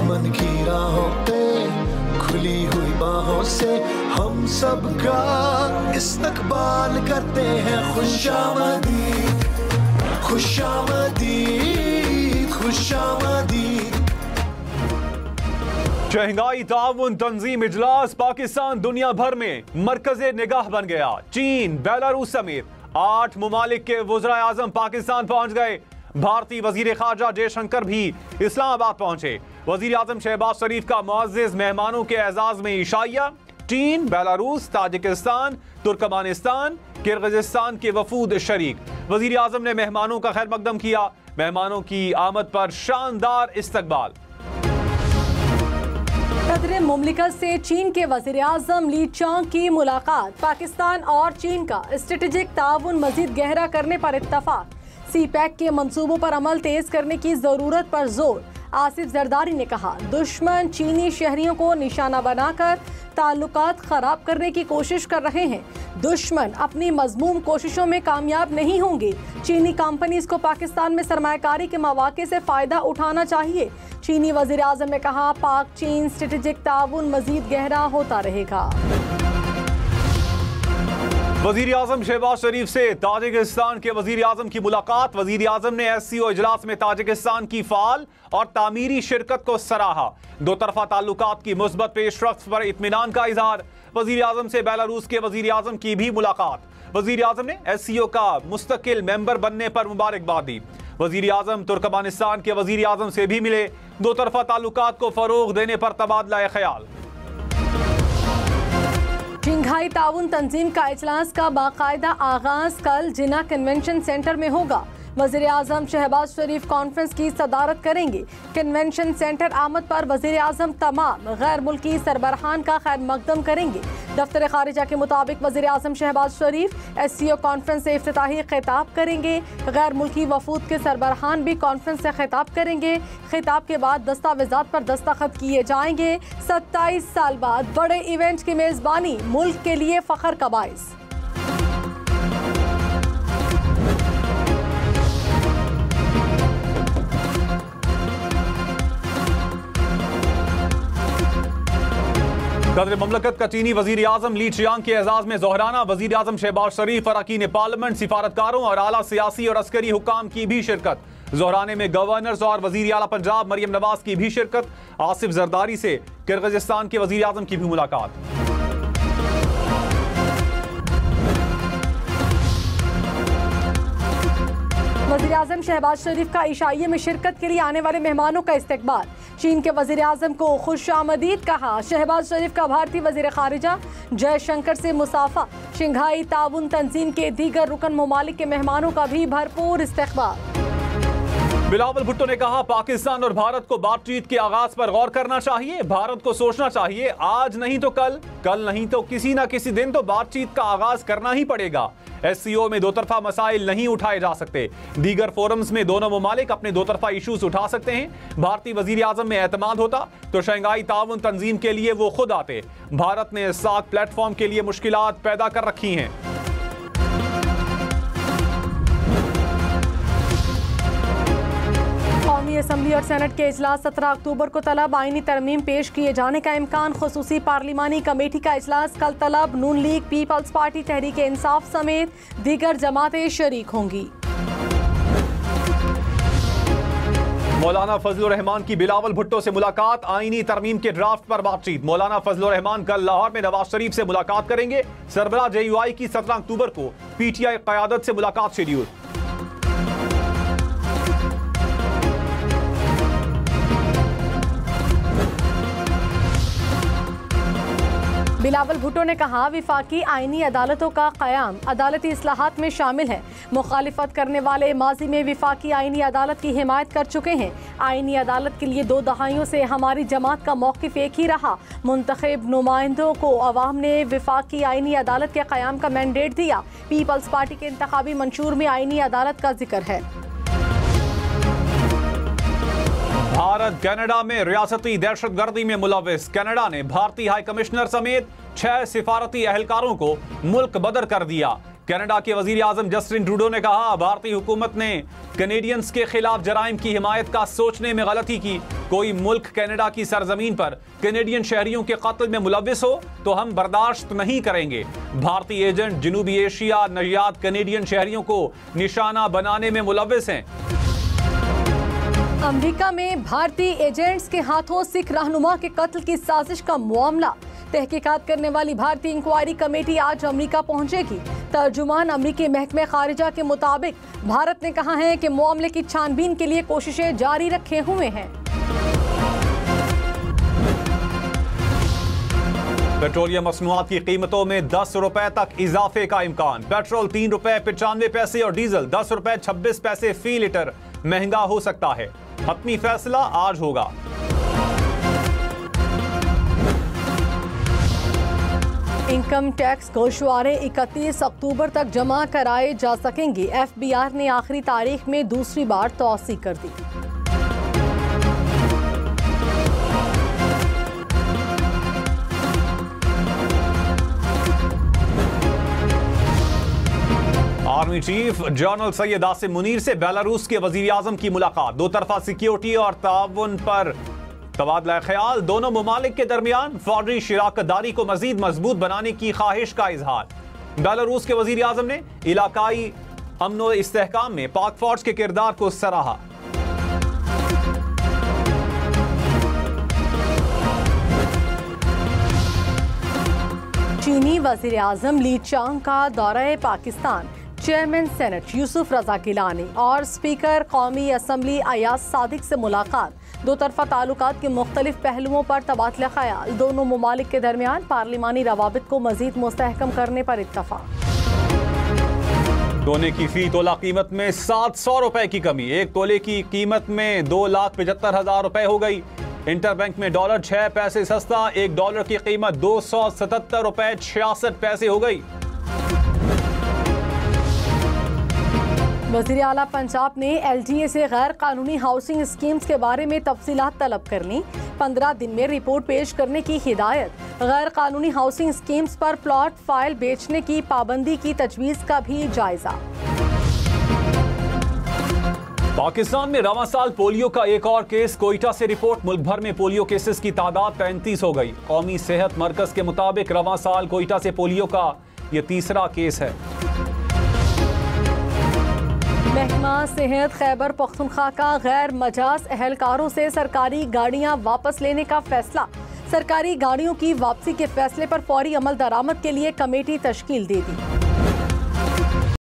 अमन की राहों पे खुली हुई बाहों से हम सबका इस्तकबाल करते हैं। खुशामदीद खुशामदीद खुशामदीद। शंघाई ताउन तंजीम इजलास पाकिस्तान दुनिया भर में मरकज़े निगाह बन गया। चीन, बेलारूस समेत 8 मुमालिक के वज़राए आज़म पाकिस्तान पहुंच गए। भारतीय वजीर खारजा जयशंकर भी इस्लामाबाद पहुंचे। वजीर आज़म शहबाज शरीफ का मुअज़्ज़िज़ मेहमानों के एजाज़ में इशाइया। चीन, बेलारूस, ताजिकिस्तान, तुर्कमानिस्तान, किर्गिज़स्तान के वफूद शरीक। वजीर आज़म ने मेहमानों का खैर मकदम किया। मेहमानों की आमद पर शानदार इस्तकबाल। सदर मुमलिकत से चीन के वज़ीर आज़म ली चांग की मुलाकात। पाकिस्तान और चीन का स्ट्रेटेजिक ताउन मज़ीद गहरा करने पर इत्तफाक। सी पैक के मंसूबों पर अमल तेज करने की ज़रूरत पर जोर। आसिफ जरदारी ने कहा, दुश्मन चीनी शहरियों को निशाना बनाकर ताल्लुकात खराब करने की कोशिश कर रहे हैं। दुश्मन अपनी मज़मूम कोशिशों में कामयाब नहीं होंगे। चीनी कंपनीज को पाकिस्तान में सरमायाकारी के मौके से फ़ायदा उठाना चाहिए। चीनी वज़ीर आज़म ने कहा, पाक चीन स्ट्रेटेजिक ताउन मज़ीद गहरा होता रहेगा। वजीर आज़म शहबाज शरीफ से ताजिकिस्तान के वजीर आज़म की मुलाकात। वजीर आज़म ने SCO इजलास में ताजिकिस्तान की फ़ाल और तामीरी शिरकत को सराहा। दो तरफा ताल्लुकात की मुस्बत पेशरफ्त पर इत्मीनान का इजहार। वजीर आज़म से बेलारूस के वजीर आज़म की भी मुलाकात। वजीर आज़म ने SCO का मुस्तकिल मेंबर बनने पर मुबारकबाद दी। वजीर आज़म तुर्कमानिस्तान के वजीर आज़म से भी मिले। दो तरफा ताल्लुकात को फ़रोग़ देने पर तबादला ख्याल। शंघाई ताउन तंजीम का इजलास का बाकायदा आगाज कल जिना कन्वेंशन सेंटर में होगा। वज़ीर आज़म शहबाज शरीफ कॉन्फ्रेंस की सदारत करेंगे। कन्वेंशन सेंटर आमद पर वज़ीर आज़म तमाम गैर मुल्की सरबराहान का खैर मकदम करेंगे। दफ्तर खारिजा के मुताबिक वज़ीर आज़म शहबाज शरीफ SCO कॉन्फ्रेंस से इफ्तिताही खिताब करेंगे। गैर मुल्की वफूद के सरबराहान भी कॉन्फ्रेंस से खिताब करेंगे। खिताब के बाद दस्तावेजात पर दस्तखत किए जाएंगे। 27 साल बाद बड़े इवेंट की मेज़बानी मुल्क के लिए फ़ख्र का बाइस। सदर ममलकत का चीनी वजीर आज़म ली चियांग के एजाज में जोहराना। वजीर आज़म शहबाज शरीफ, अरकान पार्लियामेंट, सिफारतकारों और आला सियासी और अस्करी हुक्काम की भी शिरकत। जोहराने में गवर्नर्स और वजीर आला पंजाब मरियम नवाज की भी शिरकत। आसिफ जरदारी से किर्गिज़स्तान के वजीर आज़म की भी मुलाकात। वज़ीर आज़म शहबाज शरीफ का इशाइये में शिरकत के लिए आने वाले मेहमानों का इस्तकबाल। चीन के वज़ीर आज़म को खुशामदीद कहा। शहबाज शरीफ का भारतीय वज़ीर खारिजा जयशंकर से मुसाफा। शंघाई ताउन तंजीम के दीगर रुकन ममालिक के मेहमानों का भी भरपूर इस्तकबाल। बिलावल भुट्टो ने कहा, पाकिस्तान और भारत को बातचीत के आगाज पर गौर करना चाहिए। भारत को सोचना चाहिए, आज नहीं तो कल, कल नहीं तो किसी न किसी दिन तो बातचीत का आगाज करना ही पड़ेगा। SCO में दो तरफा मसाइल नहीं उठाए जा सकते। दीगर फोरम्स में दोनों ममालिक अपने दो तरफा इशूज उठा सकते हैं। भारतीय वजीर आज़म में एतमाद होता तो शंघाई ताउन तंजीम के लिए वो खुद आते। भारत ने सात प्लेटफॉर्म के लिए मुश्किलात पैदा कर रखी हैं। कौमी असम्बली और सेनेट के इजलास 17 अक्टूबर को तलब। आईनी तरमीम पेश किए जाने का इम्कान। खुसूसी पार्लिमानी कमेटी का इजलास कल तलब। नून league, peoples party, Tehreek Insaf समेत दीगर जमातें शरीक होंगी। मौलाना फजलुर रहमान की बिलावल भुट्टो से मुलाकात। आईनी तरमीम के ड्राफ्ट पर बातचीत। मौलाना फजलुर रहमान कल लाहौर में नवाज शरीफ से मुलाकात करेंगे। सरबराह JUI की 17 अक्टूबर को PTI क़यादत से मुलाकात शेड्यूल। बिलावल भुट्टो ने कहा, विफाकी आईनी अदालतों का क़याम अदालती इस्लाहात में शामिल है। मुखालिफत करने वाले माजी में विफाकी आईनी अदालत की हिमायत कर चुके हैं। आईनी अदालत के लिए 2 दहाइयों से हमारी जमात का मौक़िफ़ एक ही रहा। मुंतखब नुमाइंदों को अवाम ने विफाकी आईनी अदालत के क़याम का मैंडेट दिया। पीपल्स पार्टी के इंतखाबी मंशूर में आईनी अदालत का जिक्र है। भारत कनाडा में रियासती दहशतगर्दी में मुलविस। कनाडा ने भारतीय हाई कमिश्नर समेत 6 सिफारती अहलकारों को मुल्क बदर कर दिया। कनाडा के वजीर आजम जस्टिन ट्रूडो ने कहा, भारतीय हुकूमत ने कैनेडियंस के खिलाफ जराइम की हिमायत का सोचने में गलती की। कोई मुल्क कनाडा की सरजमीन पर कैनेडियन शहरियों के कत्ल में मुलव्विस हो तो हम बर्दाश्त नहीं करेंगे। भारतीय एजेंट जनूबी एशिया नजात कैनेडियन शहरियों को निशाना बनाने में मुलव्विस हैं। अमेरिका में भारतीय एजेंट्स के हाथों सिख रहनुमा के कत्ल की साजिश का मामला। तहकीकात करने वाली भारतीय इंक्वायरी कमेटी आज अमेरिका पहुंचेगी। तर्जुमान अमेरिकी महकमे खारिजा के मुताबिक भारत ने कहा है कि मामले की छानबीन के लिए कोशिशें जारी रखे हुए हैं। पेट्रोलियम मसनूआत की कीमतों में 10 रुपए तक इजाफे का इम्कान। पेट्रोल 3 रुपए 95 पैसे और डीजल 10 रुपए 26 पैसे फी लीटर महंगा हो सकता है। हतमी फैसला आज होगा। इनकम टैक्स गोशवारे 31 अक्टूबर तक जमा कराए जा सकेंगे। FBI ने आखिरी तारीख में दूसरी बार तौसी कर दी। Army chief general Syed Asim Munir से बेलारूस के वजीर आजम की मुलाकात। दो तरफा सिक्योरिटी और ताउन पर तबादला ख्याल। दोनों ममालिक के दरमियान फौजी शराकतदारी को मजीद मजबूत बनाने की ख्वाहिश का इजहार। बेलारूस के वजीर आजम ने इलाकाई अमन व इस्तेहकाम में पाक फौज के किरदार को सराहा। चीनी वजीर आजम ली चांग का दौरा पाकिस्तान। चेयरमैन सेनेट यूसुफ रजा गिलानी और स्पीकर कौमी असम्बली अयाज सादिक से मुलाकात। दो तरफा ताल्लुकात के मुख्तलिफ पहलुओं पर तबादला ख्याल। दोनों ममालिक के दरमियान पार्लिमानी रवाबित को मजीद मुस्तहकम करने पर इत्तफाक। सोने की फी तोला कीमत में 700 रुपए की कमी। एक तोले की कीमत में 2,75,000 रुपए हो गई। इंटरबैंक में डॉलर 6 पैसे सस्ता। एक डॉलर की कीमत 277 रुपए 66 पैसे हो गई। वज़ीर आला पंजाब ने LTA से गैर कानूनी हाउसिंग स्कीम्स के बारे में तफसीलात तलब करनी। 15 दिन में रिपोर्ट पेश करने की हिदायत। गैर कानूनी हाउसिंग स्कीम्स पर प्लॉट फाइल बेचने की पाबंदी की तजवीज़ का भी जायजा। पाकिस्तान में रवां साल पोलियो का एक और केस। कोयटा से रिपोर्ट। मुल्क भर में पोलियो केसेस की तादाद 35 हो गई। कौमी सेहत मरकज के मुताबिक रवां साल कोयटा से पोलियो का यह तीसरा केस है। महकमा सेहत खैबर पख्तूनख्वा का गैर मजाज एहलकारों से सरकारी गाड़ियां वापस लेने का फैसला। सरकारी गाड़ियों की वापसी के फैसले पर फौरी अमल दरामद के लिए कमेटी तश्कील दे दी।